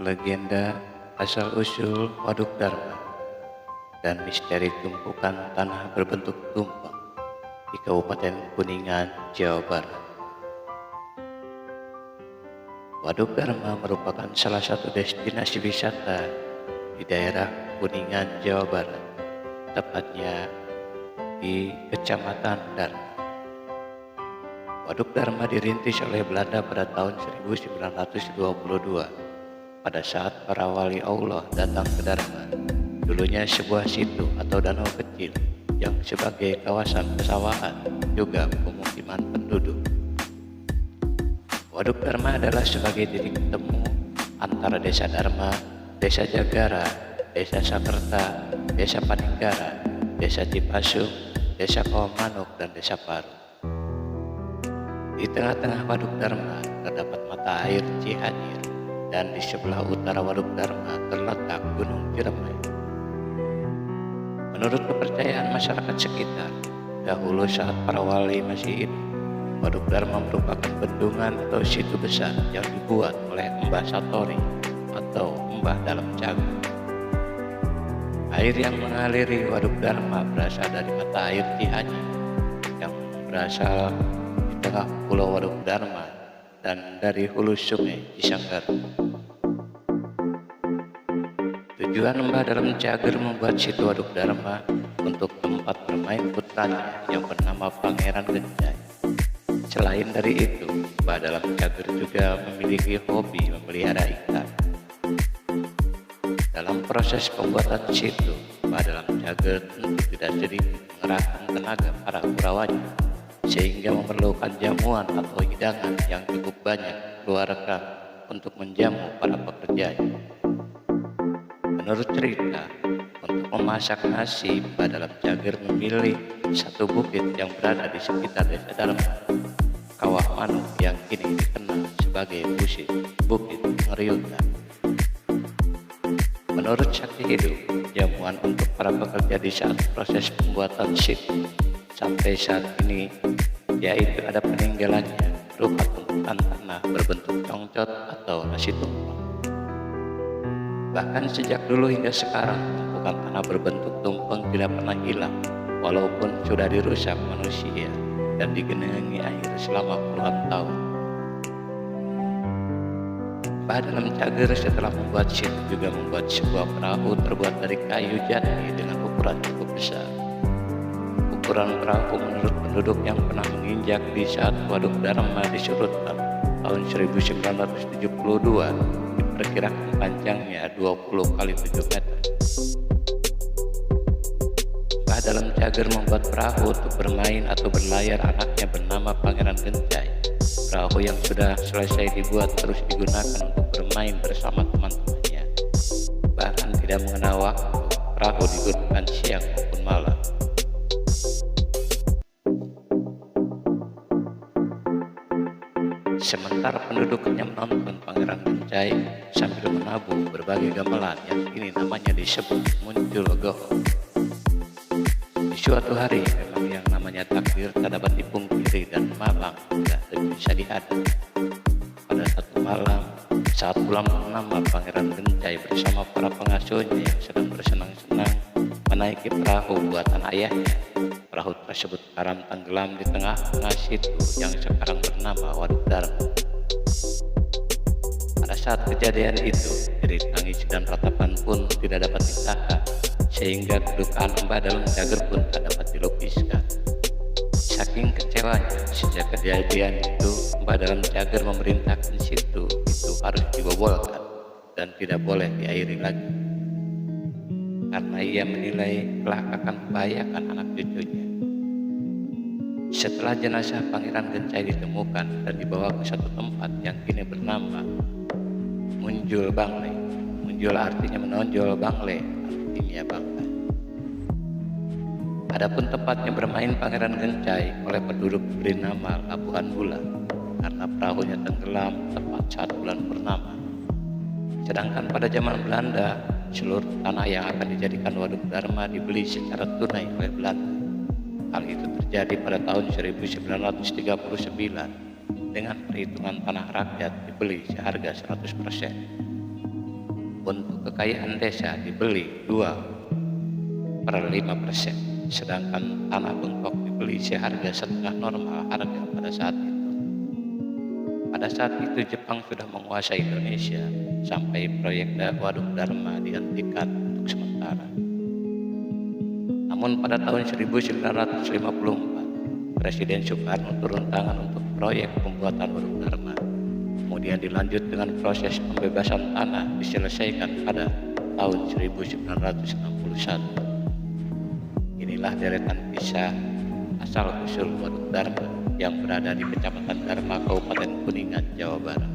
legenda asal-usul Waduk Dharma, dan misteri tumpukan tanah berbentuk tumpeng di Kabupaten Kuningan, Jawa Barat. Waduk Dharma merupakan salah satu destinasi wisata di daerah Kuningan, Jawa Barat, tepatnya di Kecamatan Dharma. Waduk Dharma dirintis oleh Belanda pada tahun 1922 pada saat para wali Allah datang ke Dharma, dulunya sebuah situ atau danau kecil yang sebagai kawasan pesawahan juga pemukiman penduduk. Waduk Dharma adalah sebagai titik temu antara Desa Dharma, Desa Jagara, Desa Sakerta, Desa Paninggara, Desa Cipasung, Desa Kawamanuk, dan Desa Paru. Di tengah-tengah Waduk Dharma terdapat mata air Cianjur, dan di sebelah utara Waduk Dharma terletak Gunung Ciremai. Menurut kepercayaan masyarakat sekitar, dahulu saat para wali masih hidup, Waduk Dharma merupakan bendungan atau situ besar yang dibuat oleh Mbah Satori atau Mbah Dalam Cagur. Air yang mengaliri Waduk Dharma berasal dari mata air Cianjur yang berasal di tengah pulau Waduk Dharma dan dari hulu sungai Cisanggar. Tujuan Mbah Dalam Cagur membuat situ Waduk Dharma untuk tempat bermain putranya yang bernama Pangeran Gencai. Selain dari itu, Mbah Dalam Cagur juga memiliki hobi memelihara ikan. Dalam proses pembuatan situ, Mbah Dalam Cagur tentu tidak sedikit mengerahkan tenaga para kurawanya, sehingga memerlukan jamuan atau hidangan yang cukup banyak dikeluarkan untuk menjamu para pekerjanya. Menurut cerita, untuk memasak nasi, Mbah Dalam Cagur memilih satu bukit yang berada di sekitar Desa Dharma, Kawah Manuk, yang kini dikenal sebagai Bukit Ngeriutan. Menurut saksi hidup, jamuan untuk para pekerja di saat proses pembuatan situ sampai saat ini yaitu ada peninggalannya berupa tumpukan tanah berbentuk congcot atau nasi tumpeng. Bahkan sejak dulu hingga sekarang, tumpukan tanah berbentuk tumpeng tidak pernah hilang walaupun sudah dirusak manusia dan digenangi air selama puluhan tahun. Mbah Dalam Cagur setelah membuat situ juga membuat sebuah perahu terbuat dari kayu jati dengan ukuran cukup besar. Ukuran perahu menurut penduduk yang pernah menginjak di saat Waduk Dharma disurutkan tahun 1972 diperkirakan panjangnya 20 kali 7 meter. Mbah Dalam Cagur membuat perahu untuk bermain atau berlayar anaknya bernama Pangeran Gencai. Perahu yang sudah selesai dibuat terus digunakan untuk bermain bersama teman-temannya. Bahkan tidak mengenal waktu, perahu digunakan siang maupun malam. Sementara penduduk hanya menonton Pangeran Gencai sambil menabung berbagai gamelan yang kini namanya disebut muncul goho. Di suatu hari memang yang namanya takdir tak dapat dipungkiri dan malang tidak bisa dihadang. Pada satu malam saat bulan purnama, Pangeran Gencai bersama para pengasuhnya yang sedang bersenang-senang menaiki perahu buatan ayahnya. Perahu tersebut karam tenggelam di tengah-tengah situ yang sekarang bernama Waduk Dharma. Pada saat kejadian itu, jerit tangis dan ratapan pun tidak dapat ditahan, sehingga kedukaan Mbah Dalam Cagur pun tak dapat dilukiskan. Saking kecewanya, sejak kejadian itu, Mbah Dalam Cagur memerintahkan situ itu harus dibobolkan dan tidak boleh diairi lagi, karena ia menilai kelak akan membahayakan anak cucunya. Setelah jenazah Pangeran Gencai ditemukan dan dibawa ke satu tempat yang kini bernama Munjul Bangle. Munjul artinya menonjol, Bangle artinya bangkai. Adapun tempatnya bermain Pangeran Gencai oleh penduduk diberi nama Labuhan Bulan karena perahunya tenggelam tepat saat bulan purnama. Sedangkan pada zaman Belanda, seluruh tanah yang akan dijadikan Waduk Dharma dibeli secara tunai oleh Belanda. Hal itu terjadi pada tahun 1939 dengan perhitungan tanah rakyat dibeli seharga 100%. Untuk kekayaan desa dibeli 2/5%, sedangkan tanah bengkok dibeli seharga setengah normal harga pada saat itu. Pada saat itu Jepang sudah menguasai Indonesia sampai proyek Waduk Dharma dihentikan untuk sementara. Namun pada tahun 1954, Presiden Soekarno turun tangan untuk proyek pembuatan Waduk Dharma. Kemudian dilanjut dengan proses pembebasan tanah diselesaikan pada tahun 1961. Inilah deretan kisah asal-usul Waduk Dharma yang berada di Kecamatan Dharma, Kabupaten Kuningan, Jawa Barat.